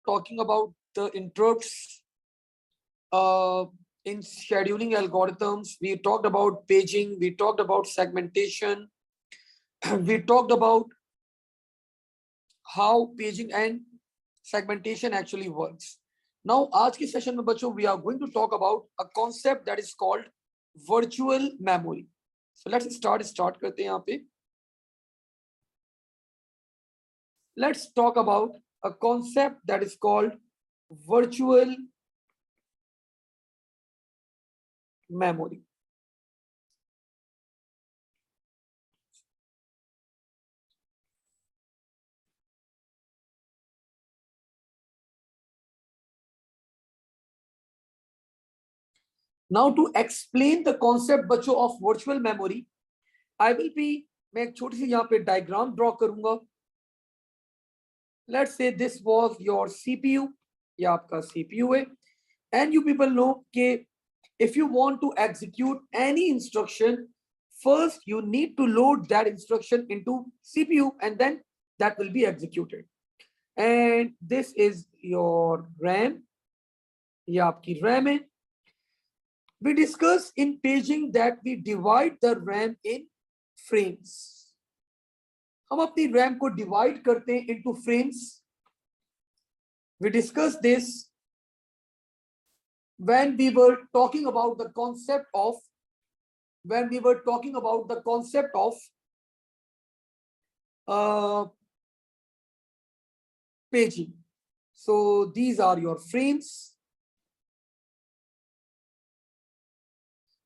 talking about the interrupts in scheduling algorithms. We talked about paging, we talked about segmentation, we talked about how paging and segmentation actually works. Now, आज की session में बच्चों, we are going to talk about a concept that is called virtual memory. So let's start करते हैं यहाँ पे. Let's talk about a concept that is called virtual memory. Now to explain the concept बच्चों of virtual memory, I will be, मैं एक छोटी सी यहाँ पे diagram draw करूंगा. Let's say this was your CPU, या आपका CPU है, and you people know कि if you want to execute any instruction, first you need to load that instruction into CPU and then that will be executed. And this is your RAM, ये आपकी RAM है. We discussed in paging that we divide the RAM in frames. हम अपनी RAM को divide करते हैं into frames. We discussed this when we were talking about the concept of paging. So these are your frames.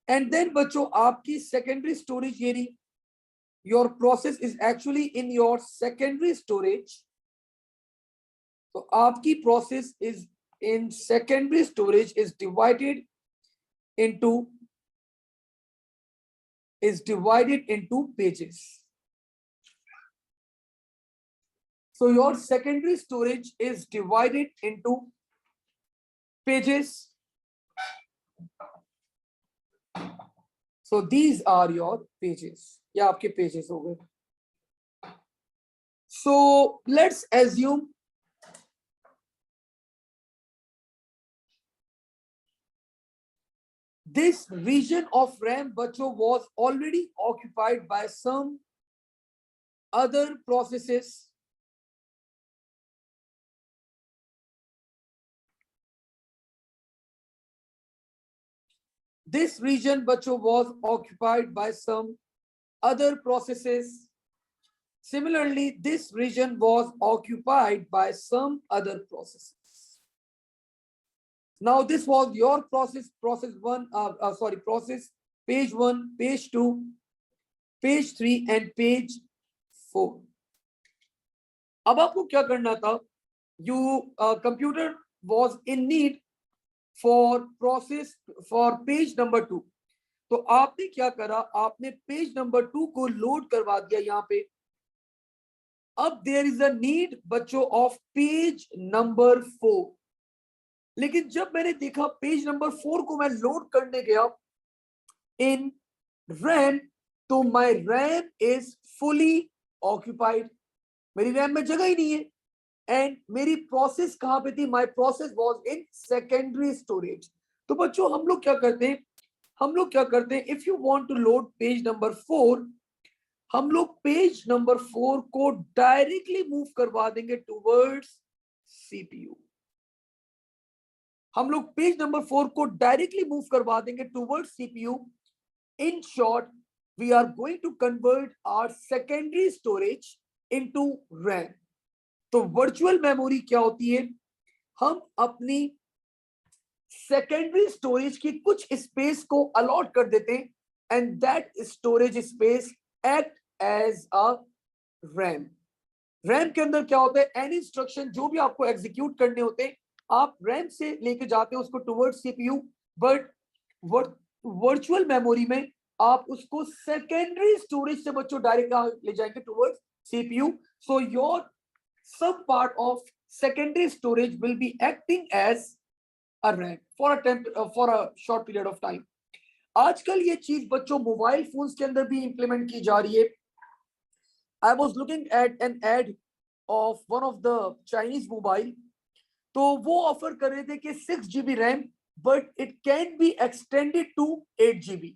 And then बच्चों आपकी secondary storage area, your process is actually in your secondary storage. So आपकी process is in secondary storage is divided into pages. So your secondary storage is divided into pages. So these are your pages. या आपके pages हो गए. So let's assume this region of RAM बच्चों was already occupied by some other processes. This region बच्चों was occupied by some other processes. Similarly, this region was occupied by some other processes. Now this was your process page 1, page 2, page 3 and page 4. अब आपको क्या करना था? Computer was in need for page number 2. तो आपने क्या करा? आपने page number 2 को load करवा दिया यहाँ पे. अब there is a need बच्चों of page number 4. लेकिन जब मैंने देखा पेज नंबर 4 को मैं लोड करने गया इन रैम, तो my RAM is fully occupied. मेरी रैम में जगह ही नहीं है. एंड मेरी प्रोसेस कहां पे थी? My process was in secondary storage. तो बच्चों हम लोग क्या करते हैं if you want to load page number 4, हम लोग पेज नंबर 4 को डायरेक्टली मूव करवा देंगे टुवर्ड्स सीपीयू. हम लोग पेज नंबर 4 को डायरेक्टली मूव करवा देंगे towards CPU. In short, we are going to convert our secondary storage into RAM. तो वर्चुअल मेमोरी क्या होती है? हम अपनी सेकेंडरी स्टोरेज की कुछ स्पेस को अलॉट कर देते हैं and that storage space act as a RAM. RAM के अंदर क्या होता है? एनी इंस्ट्रक्शन जो भी आपको एग्जीक्यूट करने होते हैं आप रैम से लेके जाते हैं उसको towards CPU. But virtual memory में आप उसको सेकेंडरी स्टोरेज से बच्चों डायरेक्ट ले जाएंगे towards CPU. So your some part of secondary storage will be acting as a RAM for a short period of time. आजकल ये चीज बच्चों मोबाइल फोन्स के अंदर भी इंप्लीमेंट की जा रही है. I was looking at an ad of one of the Chinese mobile तो वो ऑफर कर रहे थे कि 6 GB RAM, but it can be extended to 8 GB।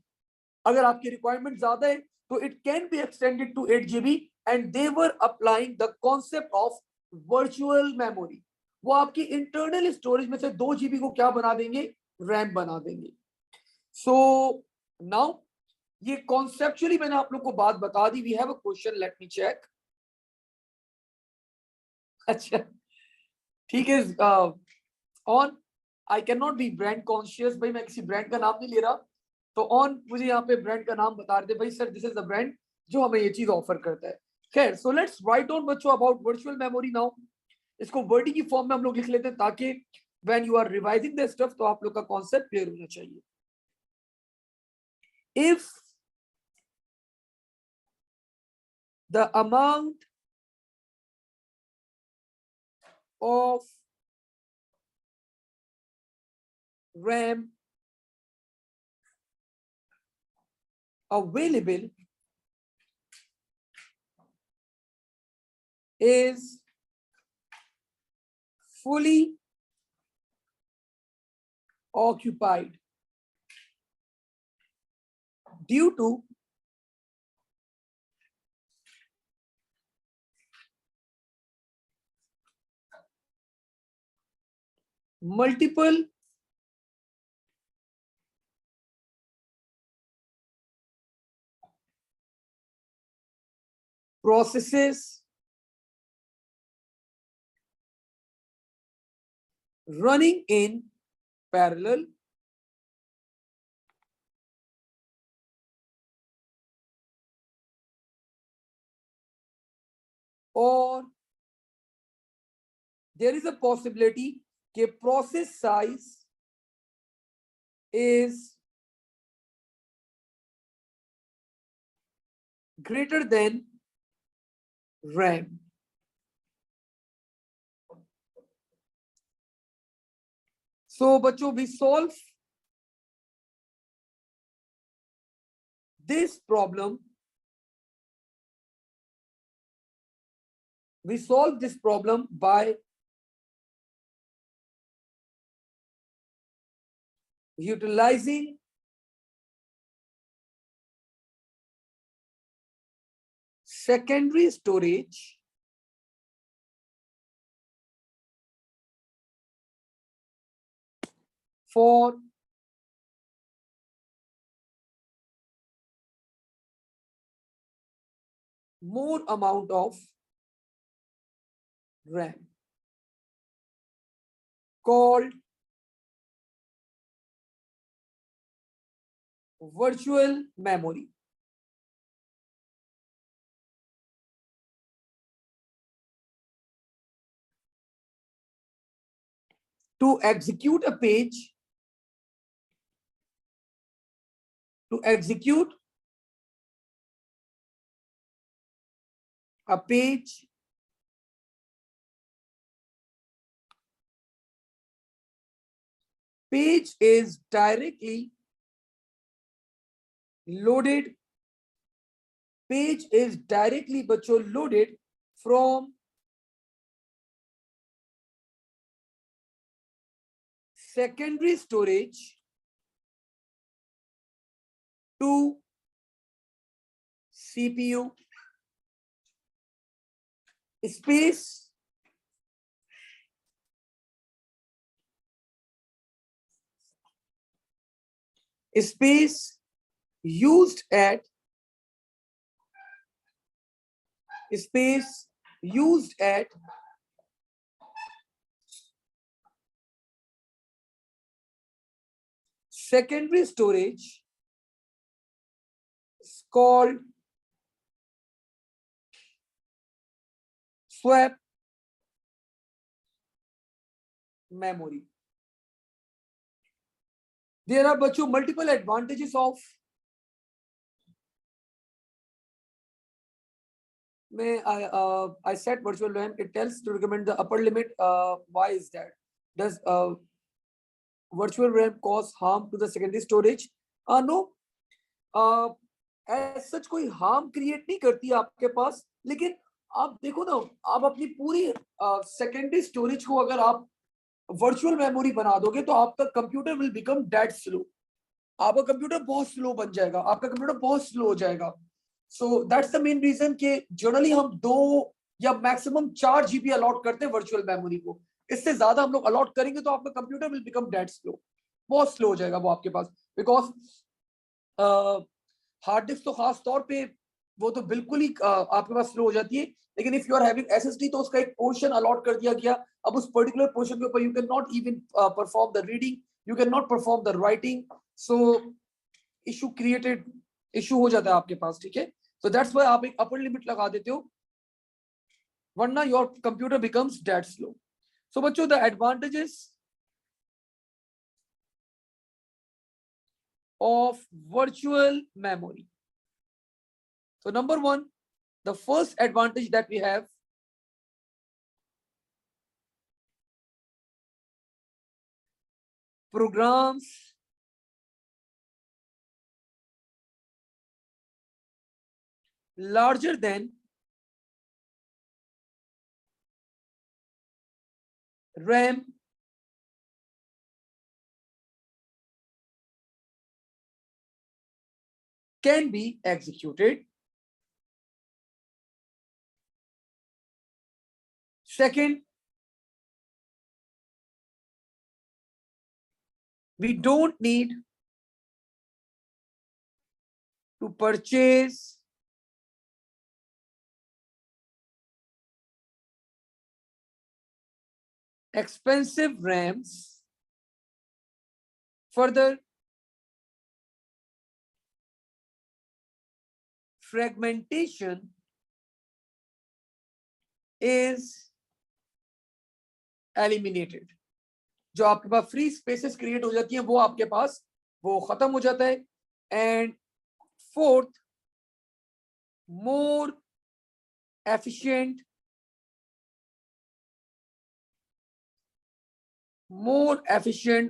अगर आपकी रिक्वायरमेंट ज्यादा है तो it can be extended to 8 GB। And they were applying the concept of virtual memory. वो आपकी इंटरनल स्टोरेज में से 2 GB को क्या बना देंगे, रैम बना देंगे। सो नाउ ये कॉन्सेप्चुअली मैंने आप लोग को बात बता दी। We have a question, let me check. अच्छा, ठीक है। On, I can not be brand conscious, भाई मैं किसी ब्रांड का नाम नहीं ले रहा। तो ऑन मुझे यहाँ पे ब्रांड का नाम बता रहे थे, भाई sir this is the brand जो हमें ये चीज ऑफर करता है। खैर, सो लेट्स राइट डाउन बच्चों अबाउट वर्चुअल मेमोरी नाउ। इसको वर्डिंग की फॉर्म में हम लोग लिख लेते हैं ताकि when you are revising the stuff तो आप लोग का कॉन्सेप्ट क्लियर होना चाहिए। If the amount of RAM available is fully occupied due to multiple processes running in parallel, or there is a possibility that process size is greater than RAM. So बच्चों, we solve this problem. We solve this problem by utilizing secondary storage for more amount of RAM, called virtual memory. To execute a page, to execute a page is directly loaded. Page is directly बच्चों loaded from secondary storage to CPU. Space space used at space used at secondary storage is called swap memory. There are बच्चों multiple advantages of I set virtual RAM. It tells to recommend the upper limit. Why is that? Does virtual RAM cause harm to the secondary storage? No. As such कोई harm create नहीं करती आपके पास, लेकिन आप देखो ना, आप अपनी पूरी secondary storage को अगर आप वर्चुअल मेमोरी बना दोगे तो आपका computer will become dead slow, आपका कंप्यूटर बहुत स्लो बन जाएगा, आपका कंप्यूटर बहुत स्लो हो जाएगा। So that's the main reason कि जनरली हम 2 या मैक्सिमम 4 जीबी अलॉट करते हैं वर्चुअल मेमोरी को। इससे ज्यादा हम लोग अलॉट करेंगे तो आपका computer will become dead slow, बहुत स्लो हो जाएगा वो आपके पास। बिकॉज हार्ड डिस्क तो खास तौर पे वो तो बिल्कुल ही आपके पास स्लो हो जाती है, लेकिन if you are having SSD तो उसका एक पोर्शन अलॉट कर दिया गया। अब उस पर्टिकुलर पोर्शन के ऊपर you can not even perform the reading, you can not perform the writing, so issue created, issue हो जाता है आपके पास, ठीक है। सो दैट्स व्हाई आप एक अपर लिमिट लगा देते हो, वरना your computer becomes dead slow. So बच्चों the advantages of virtual memory. So number one, the first advantage that we have, programs larger than RAM can be executed. Second, we don't need to purchase expensive RAMs. Further, fragmentation is eliminated. जो आपके पास free spaces create हो जाती हैं वो आपके पास वो खत्म हो जाता है। And fourth, more efficient,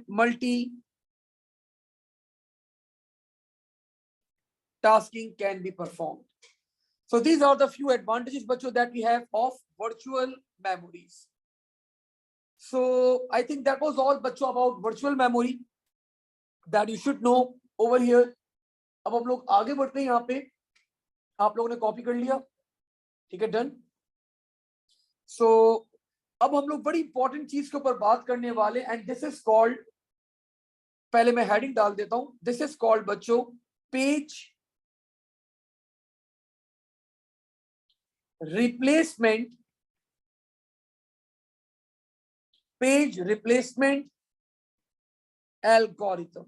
multi-tasking can be performed. So these are the few advantages, bachcho, that we have of virtual memories. So I think that was all, bachcho, about virtual memory that you should know over here. अब हम लोग आगे बढ़ते हैं, यहाँ पे आप लोगों ने कॉपी कर लिया, ठीक है, डन। सो अब हम लोग बड़ी इंपॉर्टेंट चीज के ऊपर बात करने वाले, एंड दिस इज कॉल्ड, पहले मैं हेडिंग डाल देता हूं, दिस इज कॉल्ड बच्चों page replacement, page replacement algorithm.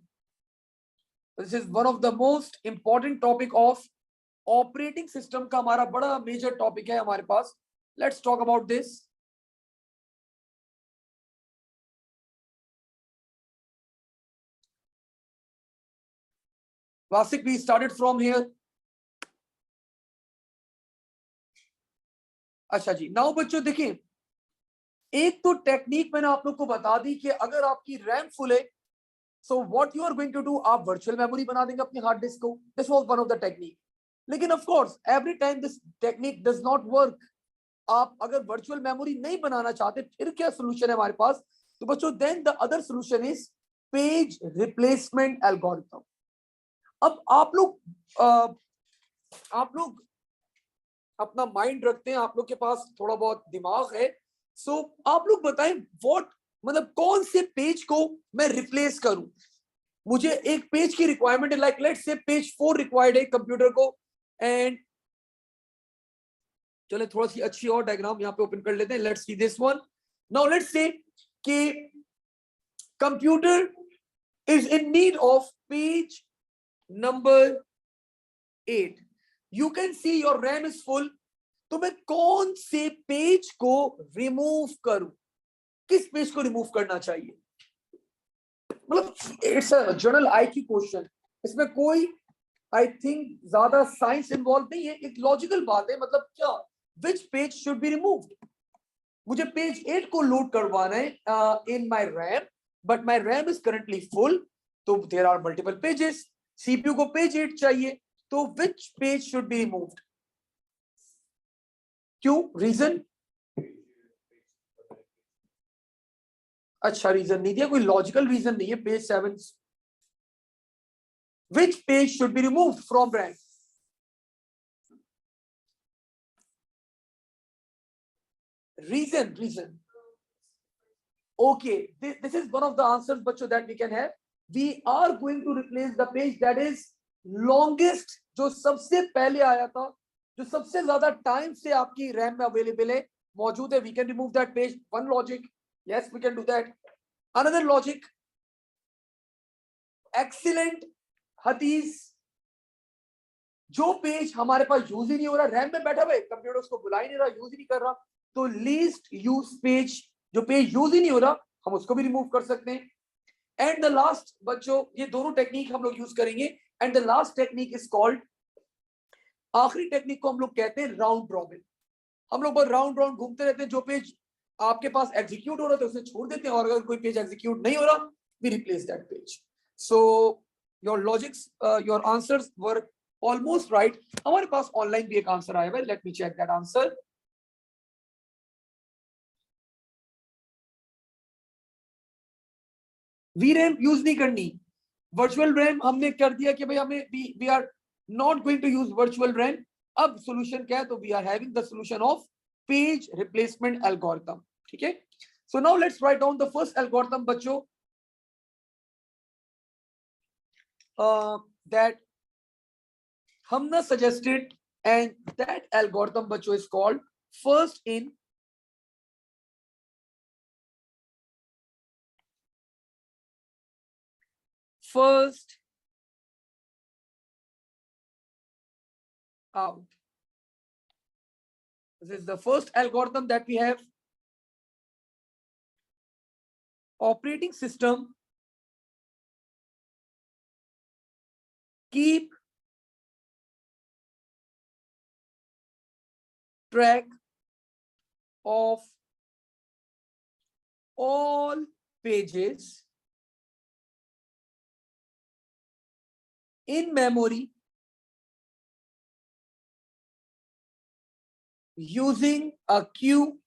This is one of the most important topic of operating system का, हमारा बड़ा मेजर टॉपिक है हमारे पास। Let's talk about this. Vasik, we started from here. अच्छा जी, नाउ बच्चों देखिए, एक तो टेक्निक मैंने आप लोग को बता दी कि अगर आपकी रैम फुल है, so what you are going to do, आप वर्चुअल मेमोरी बना देंगे अपनी हार्ड डिस्क को। This was one of the technique. लेकिन of course every time this technique does not work. आप अगर वर्चुअल मेमोरी नहीं बनाना चाहते, फिर क्या सोल्यूशन है हमारे पास? तो बच्चों then the other solution is page replacement algorithm. अब आप लोग अपना माइंड रखते हैं, आप लोग के पास थोड़ा बहुत दिमाग है। सो आप लोग बताएं व्हाट, मतलब कौन से पेज को मैं रिप्लेस करूं। मुझे एक पेज की रिक्वायरमेंट है, like let's say page 4 required है कंप्यूटर को। एंड चले थोड़ा सी अच्छी और डायग्राम यहाँ पे ओपन कर लेते हैं। Let's see this one. Now let's say कि computer is in need of page number 8। You can see your RAM is full. तो मैं कौन से पेज को रिमूव करूं, किस पेज को रिमूव करना चाहिए? मतलब it's a general IQ question, इसमें कोई आई थिंक ज्यादा साइंस इन्वॉल्व नहीं है, एक लॉजिकल बात है। मतलब क्या, which page should be removed? मुझे पेज 8 को लोड करवाना है in my RAM, but my RAM is currently full, तो there are multiple pages, CPU को पेज 8 चाहिए, तो which page should be removed? क्यों, रीजन? अच्छा रीजन नहीं दिया, कोई लॉजिकल रीजन नहीं है। Page 7, which page should be removed from RAM? Reason. Okay, this is one of the answers बच्चों that we can have. We are going to replace the page that is longest, जो सबसे पहले आया था, जो सबसे ज्यादा टाइम से आपकी रैम में अवेलेबल है, मौजूद है. We can remove that page. One logic, yes, we can do that. Another logic, excellent हतीस, जो पेज हमारे पास यूज ही नहीं हो रहा, रैम में बैठा हुआ है, कंप्यूटर उसको बुला ही नहीं रहा, यूज ही नहीं कर रहा, तो लीस्ट यूज पेज, जो पेज यूज ही नहीं हो रहा, हम उसको भी रिमूव कर सकते हैं. एंड द लास्ट बच्चों, ये दोनों टेक्निक हम लोग यूज करेंगे. And the last technique is called, आखिरी टेक्निक को हम लोग कहते हैं राउंड रॉबिन. हम लोग बस राउंड राउंड घूमते रहते हैं, जो पेज आपके पास एग्जीक्यूट हो रहा था उसे छोड़ देते हैं, और अगर कोई पेज एग्जीक्यूट नहीं हो रहा, we replace that page. So your logics, your answers were almost right. हमारे पास ऑनलाइन भी एक आंसर आया है, let me check that answer. We RAM use नहीं करनी, वर्चुअल रैम हमने कर दिया कि भाई हमें we are not going to use virtual RAM. अब सॉल्यूशन क्या है, तो we are having the solution of page replacement algorithm. ठीक है, so now let's write down the first algorithm बच्चों, that हमने suggested, and that algorithm बच्चों is called first in first out. This is the first algorithm that we have. Operating system keep track of all pages in memory using a queue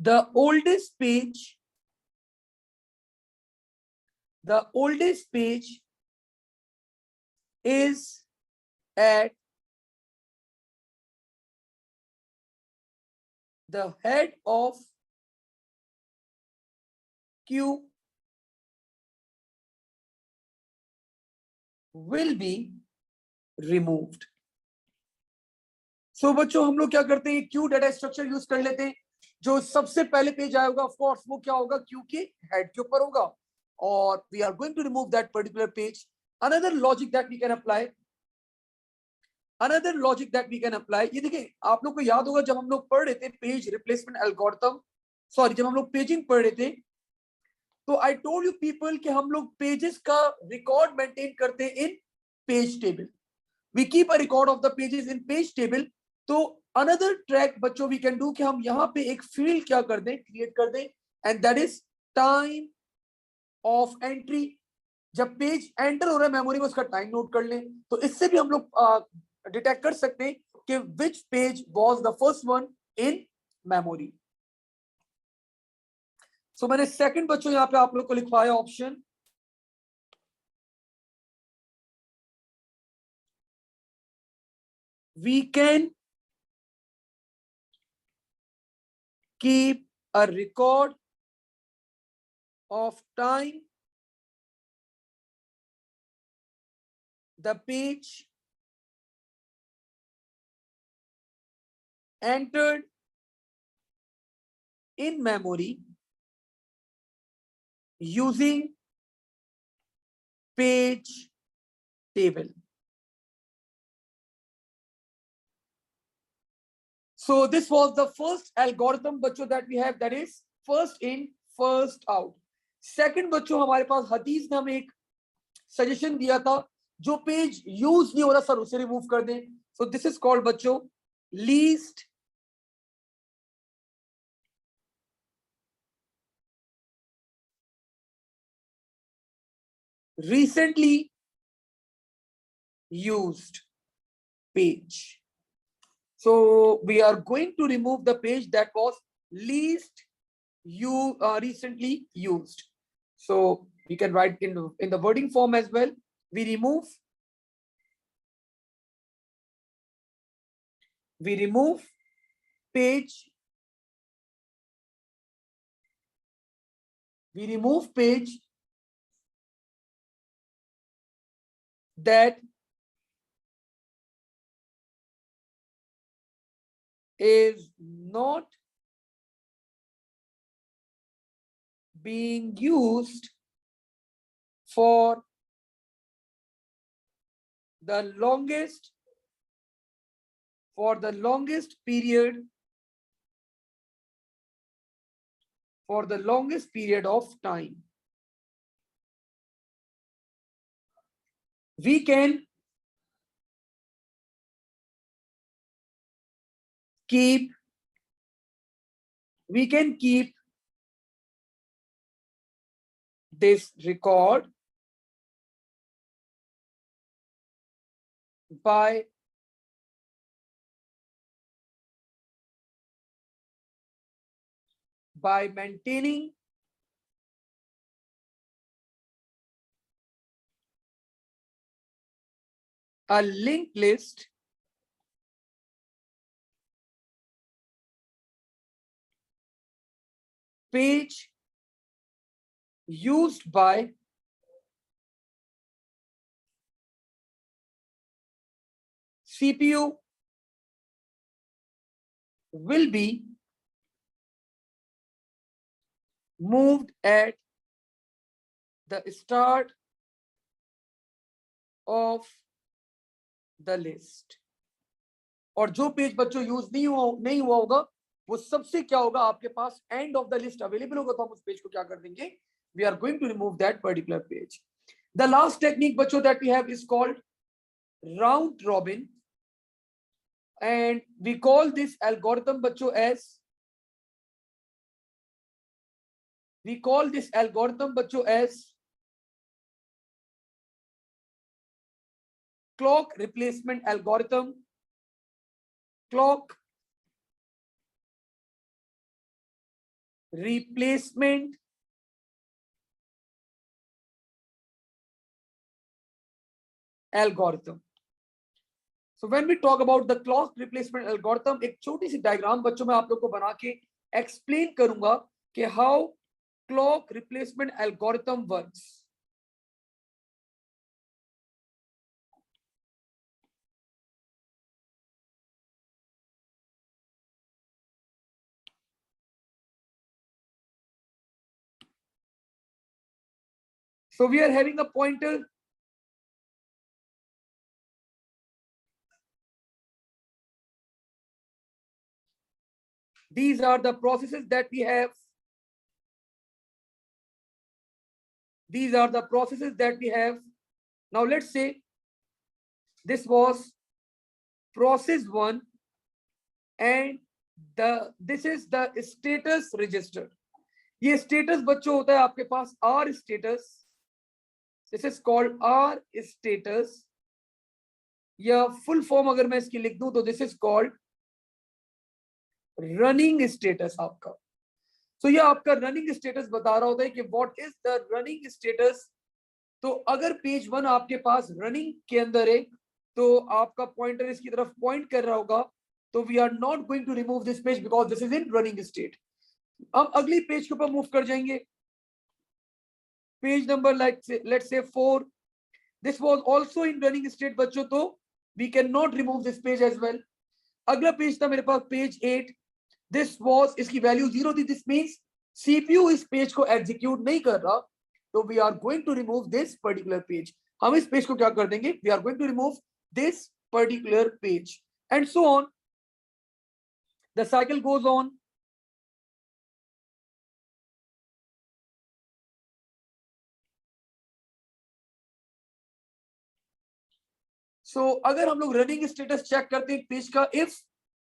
the oldest page is at the head of queue will be removed. So बच्चों हम लोग क्या करते हैं, Q data structure use कर लेते हैं. जो सबसे पहले पेज आएगा ऑफ कोर्स वो क्या होगा, क्यू के हेड के ऊपर होगा, और we are going to remove that particular page. Another logic that we can apply, ये देखिए आप लोग को याद होगा जब हम लोग पढ़ रहे थे पेज रिप्लेसमेंट एल्गोरिथम, सॉरी जब हम लोग पेजिंग पढ़ रहे थे, तो आई टोल्ड यू पीपल कि हम लोग पेजेस का रिकॉर्ड मेंटेन करते हैं in page table. We keep a record of the pages in page table. तो अनदर ट्रैक बच्चों वी कैन डू कि हम यहाँ पे एक फील्ड क्या कर दें, क्रिएट कर दें, and that is time of entry. जब पेज एंटर हो रहा है मेमोरी में, उसका टाइम नोट कर लें. तो इससे भी हम लोग डिटेक्ट कर सकते हैं कि which page was the first one in memory. So मैंने सेकंड बच्चों यहाँ पे आप लोग को लिखवाया option, we can keep a record of time the page entered in memory using page table. So this was the first algorithm बच्चों that we have, that is first in first out. Second बच्चों हमारे पास हदीस ने हमें एक suggestion दिया था, जो पेज यूज नहीं हो रहा सर उसे रिमूव कर दें. सो दिस इज कॉल्ड बच्चों least recently used. page. So we are going to remove the page that was least recently used. So we can write in the wording form as well. We remove page. We remove page that is not being used for the longest period of time. We can keep this record by maintaining a linked list page used by CPU will be moved at the start of the list. और जो page बच्चों use नहीं हुआ होगा वो सबसे क्या होगा आपके पास end of the list available होगा, तो हम उस पेज को क्या कर देंगे, we are going to remove that particular page. The last technique बच्चों that we have is called round robin, and we call this algorithm बच्चों as clock replacement algorithm. Clock replacement algorithm. So when we talk about the clock replacement algorithm, एक छोटी C diagram बच्चों मैं आप लोग को बना के एक्सप्लेन करूंगा कि how clock replacement algorithm works. So we are having a pointer. These are the processes that we have. Now let's say this was process 1 and this is the status register. ये status बच्चों होता है आपके पास R status. This is called R status. या full form अगर मैं इसकी लिख दूं तो this is called running status आपका. So ये आपका running status बता रहा होता है कि what is the running status. तो अगर पेज 1 आपके पास रनिंग के अंदर है तो आपका पॉइंटर इसकी तरफ पॉइंट कर रहा होगा, तो we are not going to remove this page because this is in running state. अब अगली पेज के ऊपर मूव कर जाएंगे. Page number let's say 4. This was also in running state बच्चों, तो we can not remove this page as well. अगला page था मेरे पास पेज 8. दिस वाज, इसकी वैल्यू 0 थी. दिस मींस सीपीयू इस पेज को एग्जीक्यूट नहीं कर रहा, तो we are going to remove this particular page. हम इस पेज को क्या कर देंगे, we are going to remove this particular page and so on. The cycle goes on. So अगर हम लोग रनिंग स्टेटस चेक करते हैं पेज का, if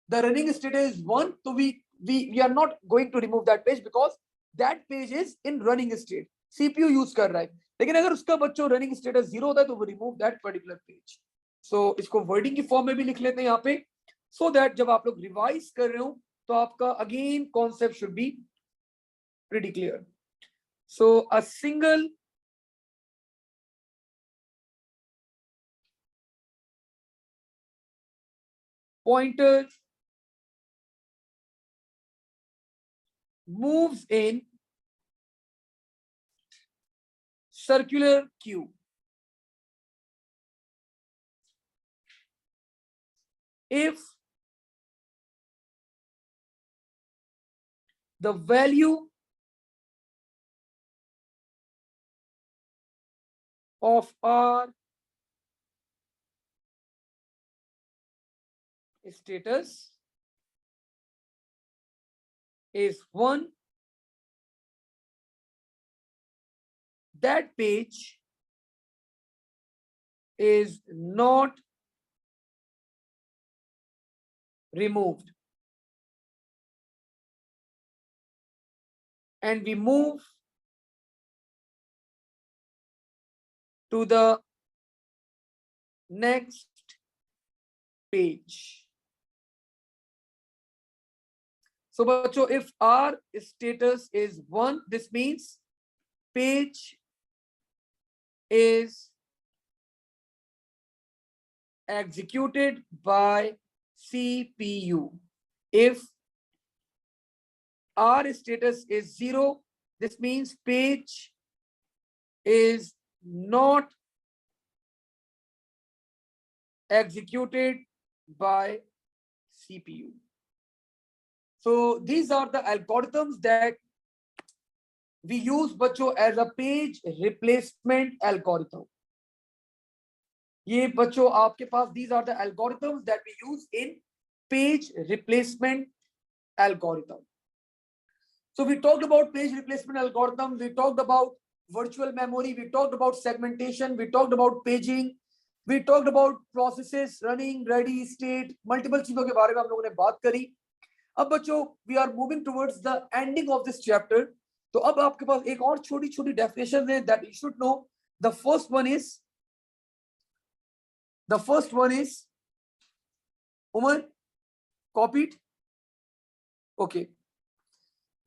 the running status is 1, तो we are not going to remove that page because that page is in running state, CPU use कर रहा है. लेकिन अगर उसका बच्चों रनिंग स्टेटस 0 होता है तो वो रिमूव दैट पर्टिकुलर पेज. सो इसको वर्डिंग की फॉर्म में भी लिख लेते हैं यहाँ पे, सो दैट जब आप लोग रिवाइज कर रहे हो तो आपका again concept should be pretty clear. So a single pointer moves in circular queue if the value of our status is 1, that page is not removed, and we move to the next page. So bachcho, if our status is 1, this means page is executed by CPU. If our status is 0, this means page is not executed by CPU. So these are the algorithms that we use बच्चों as a page replacement algorithm. ये बच्चों आपके पास these are the algorithms that we use in page replacement algorithm. So we talked about page replacement algorithm, we talked about virtual memory, we talked about segmentation, we talked about paging, we talked about processes, running, ready, state, multiple चीजों के बारे में हम लोगों ने बात करी. अब बच्चों we are moving towards the ending of this chapter. तो अब आपके पास एक और छोटी छोटी definition है that you should know. The first one is Umar, copied. Okay.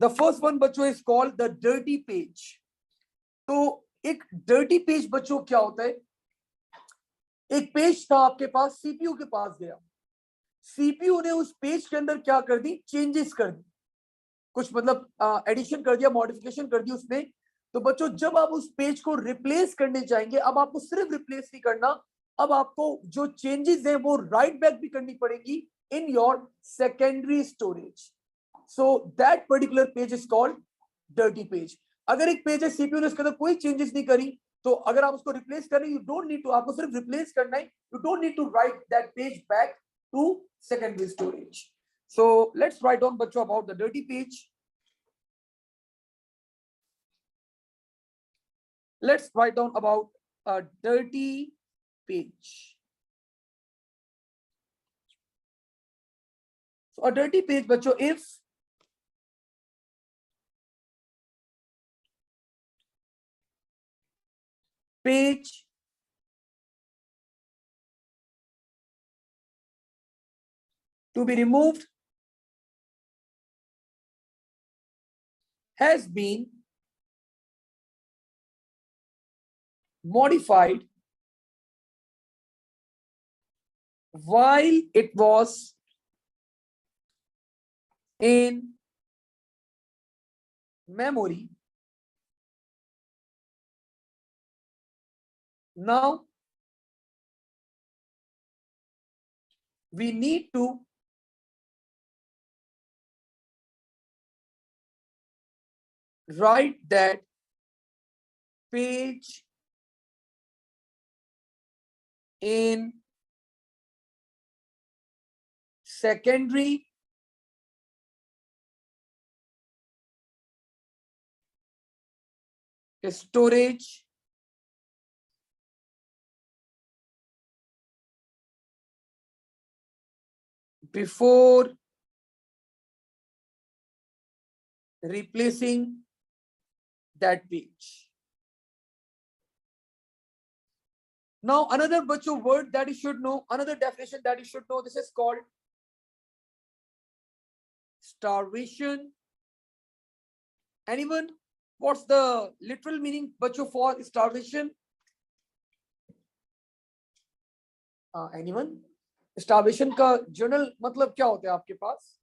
The first one बच्चों is called the dirty page. तो एक dirty page बच्चों क्या होता है? एक पेज था आपके पास, सीपीयू के पास गया, सीपीयू ने उस पेज के अंदर क्या कर दी, चेंजेस कर दी, कुछ मतलब एडिशन कर दिया, मॉडिफिकेशन कर दी उसमें. तो बच्चों जब आप उस पेज को रिप्लेस करने जाएंगे, अब आपको सिर्फ रिप्लेस नहीं करना, अब आपको जो चेंजेस हैं वो राइट बैक भी करनी पड़ेगी in your secondary storage. So that particular page is called dirty page. अगर एक पेज है सीपीयू ने उसके अंदर कोई चेंजेस नहीं करी, तो अगर आप उसको रिप्लेस करें, यू डोंट नीड टू, आपको सिर्फ रिप्लेस करना है, you don't need to write that page back to secondary storage. So let's write down बच्चों about the dirty page. Let's write down about a dirty page. So a dirty page बच्चों, if page to be removed has been modified while it was in memory. Now we need to write that page in secondary storage before replacing that page. Now another bachcho word that you should know, another definition that you should know, this is called starvation. Anyone? What's the literal meaning bachcho for starvation? Anyone? Starvation का general मतलब क्या होता है आपके पास?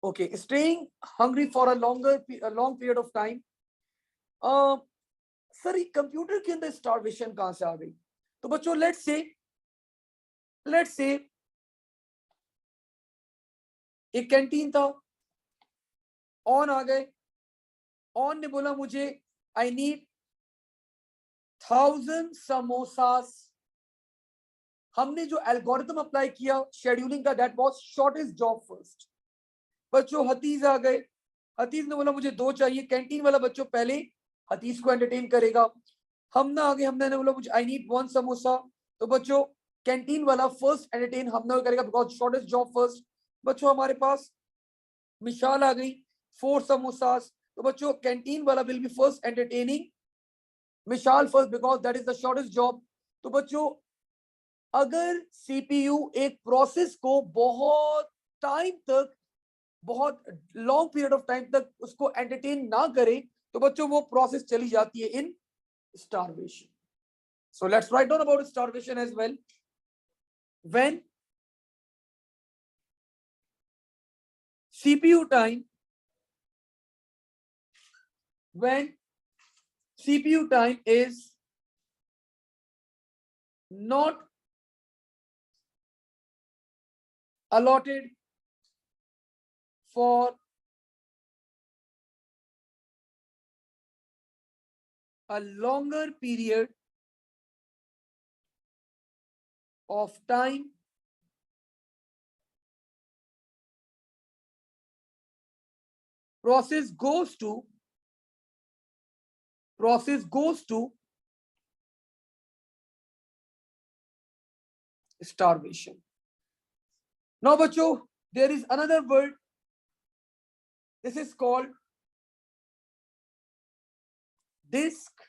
Okay, staying hungry for a long period of time. Sir ये computer के अंदर starvation कहां से आ गई? तो बच्चों लेट्स से एक कैंटीन था, ऑन आ गए, ऑन ने बोला मुझे आई नीड 1000 समोसास। हमने जो एल्गोरिथम अप्लाई किया शेड्यूलिंग का, that was shortest job first. बच्चों हतीज आ गए, हतीज ने बोला मुझे 2 चाहिए। कैंटीन वाला बच्चों पहले हतीज को एंटरटेन करेगा। हम ना आगे, हमने बोला मुझे आई नीड 1 समोसा। तो बच्चों कैंटीन वाला फर्स्ट एंटरटेन हमने करेगा बिकॉज शॉर्टेस्ट जॉब फर्स्ट। बच्चों हमारे पास मिसाल आ गई 4 समोसास। तो बच्चों कैंटीन वाला विल बी फर्स्ट एंटरटेनिंग मिसाल first because that is the shortest job. तो बच्चों अगर सीपीयू एक प्रोसेस को बहुत टाइम तक, बहुत लॉन्ग पीरियड ऑफ टाइम तक उसको एंटरटेन ना करे, तो बच्चों वो प्रोसेस चली जाती है इन starvation. So let's write down about starvation as well. When CPU time, when CPU time is not allotted for a longer period of time, process goes to starvation. Now बच्चों there is another word, this is called disk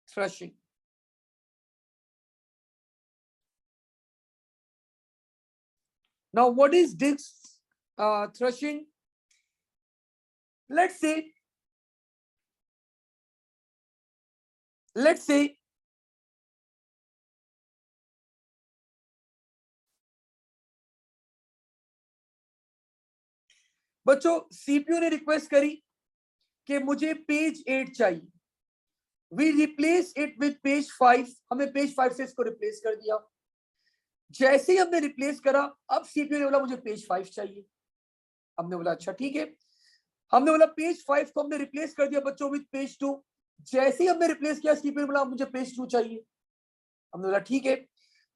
thrashing. Now what is disk thrashing? Let's say बच्चों CPU ने request करी कि मुझे page 8 चाहिए। We replace it with page 5, हमने page 5 से इसको रिप्लेस कर दिया। जैसे ही हमने रिप्लेस करा, अब सीपीयू ने बोला मुझे पेज 5 चाहिए। हमने बोला अच्छा ठीक है। हमने बोला पेज 5 को हमने रिप्लेस कर दिया बच्चों विद पेज 2। जैसे ही हमने रिप्लेस किया, सीपीयू ने बोला मुझे पेज 2 चाहिए। हमने बोला ठीक है।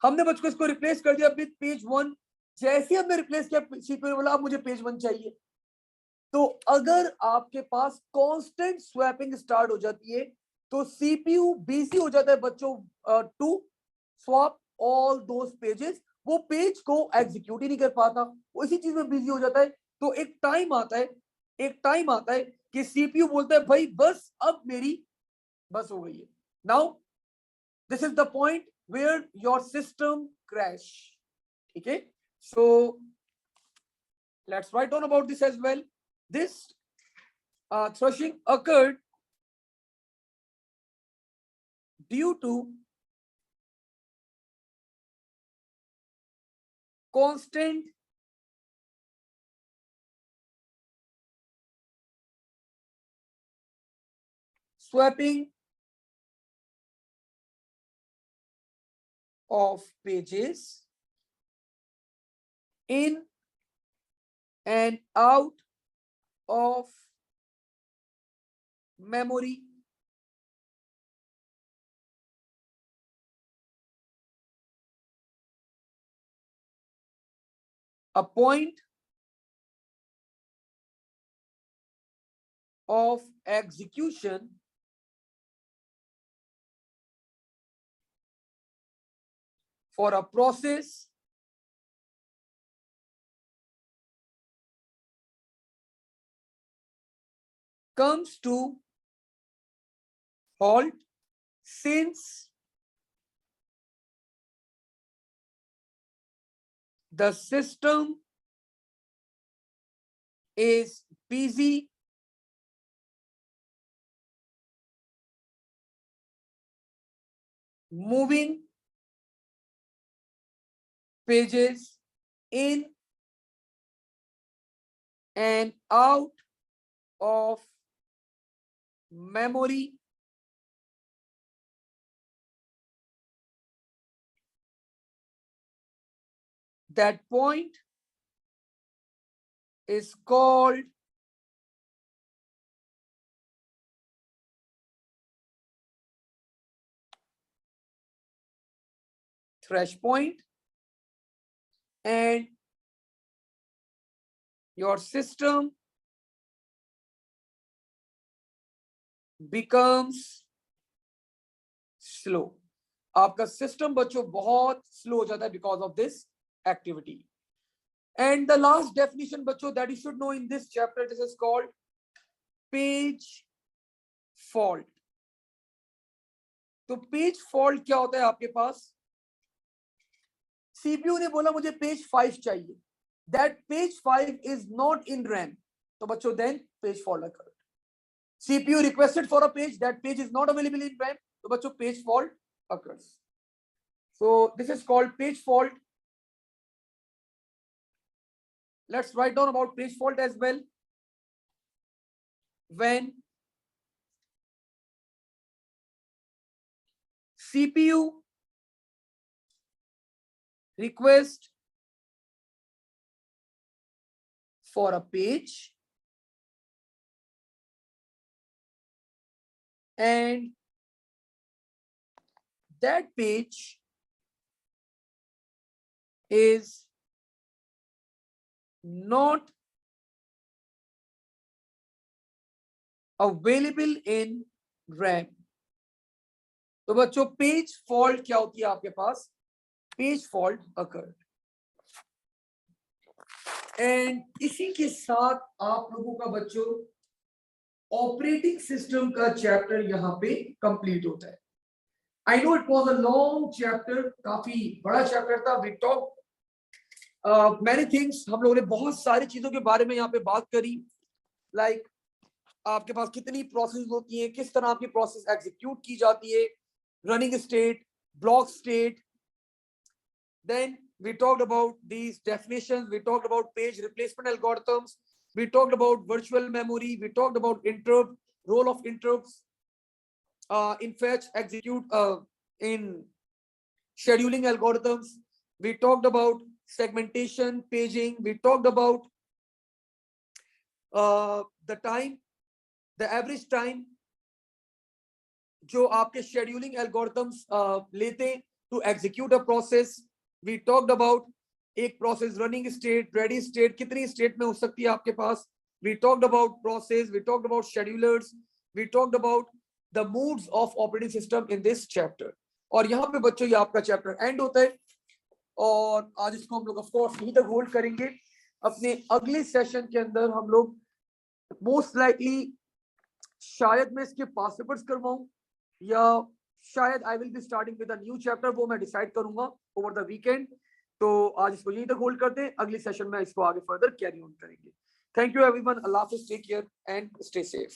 हमने बच्चों इसको रिप्लेस कर दिया विद पेज 1। जैसे ही हमने रिप्लेस किया, सीपीयू ने बोला अब मुझे पेज 1 चाहिए। तो अगर आपके पास कांस्टेंट स्वैपिंग स्टार्ट हो जाती है, तो सीपीयू बिजी हो जाता है बच्चों to swap all those pages. वो पेज को एग्जीक्यूट ही नहीं कर पाता, वो इसी चीज में बिजी हो जाता है। तो एक टाइम आता है कि सीपीयू बोलता है भाई बस अब मेरी बस हो गई है। Now this is the point where your system crash. ठीक है, so let's write on about this as well. This thrashing occurred due to constant swapping of pages in and out of memory a point of execution for a process comes to halt since the system is busy moving pages in and out of memory. That point is called thresh point, and your system becomes slow. आपका system बच्चों बहुत slow हो जाता है because of this activity. And the last definition बच्चों that you should know in this chapter, this is called page fault. तो page fault क्या होता है आपके पास? सीपीयू ने बोला मुझे पेज 5 चाहिए, that page 5 is not in RAM, तो बच्चों then page fault occurred. CPU requested for a page, that page is not available in RAM, तो बच्चों page fault occurs. So this is called page fault. Let's write down about page fault as well. When CPU request for a page and that page is not available in RAM. तो बच्चों page fault क्या होती है आपके पास? Page fault occurred. And इसी के साथ आप लोगों का बच्चों ऑपरेटिंग सिस्टम का चैप्टर यहाँ पे कंप्लीट होता है. I know it was a long chapter, काफी बड़ा चैप्टर था. वी टॉक मैनी थिंग्स, हम लोगों ने बहुत सारी चीजों के बारे में यहाँ पे बात करी. लाइक आपके पास कितनी प्रोसेस होती है, किस तरह आपकी प्रोसेस एग्जीक्यूट की जाती है, running state, block state. Then we talked about these definitions, we talked about page replacement algorithms, we talked about virtual memory, we talked about interrupt, role of interrupts in fetch, execute, in scheduling algorithms. We talked about segmentation, paging. We talked about the time, the average time जो आपके scheduling algorithms लेते हैं to execute a process. We talked about एक process running state, ready state, कितनी state में हो सकती है आपके पास. We talked about process, we talked about schedulers, we talked about the modes of operating system in this chapter. और यहाँ पे बच्चों ये आपका चैप्टर एंड होता है और आज इसको हम लोग ऑफ कोर्स यहीं तक होल्ड करेंगे. अपने अगले सेशन के अंदर हम लोग मोस्ट लाइकली शायद मैं इसके पास पेपर्स करवाऊं या शायद I will be starting with a new chapter, वो मैं डिसाइड करूंगा ओवर द वीकेंड. तो आज इसको यहीं तक होल्ड करते हैं, अगले सेशन में इसको आगे फर्दर कैरी ऑन करेंगे. थैंक यू एवरीवन, अल्लाह हाफिज़, take care and stay safe.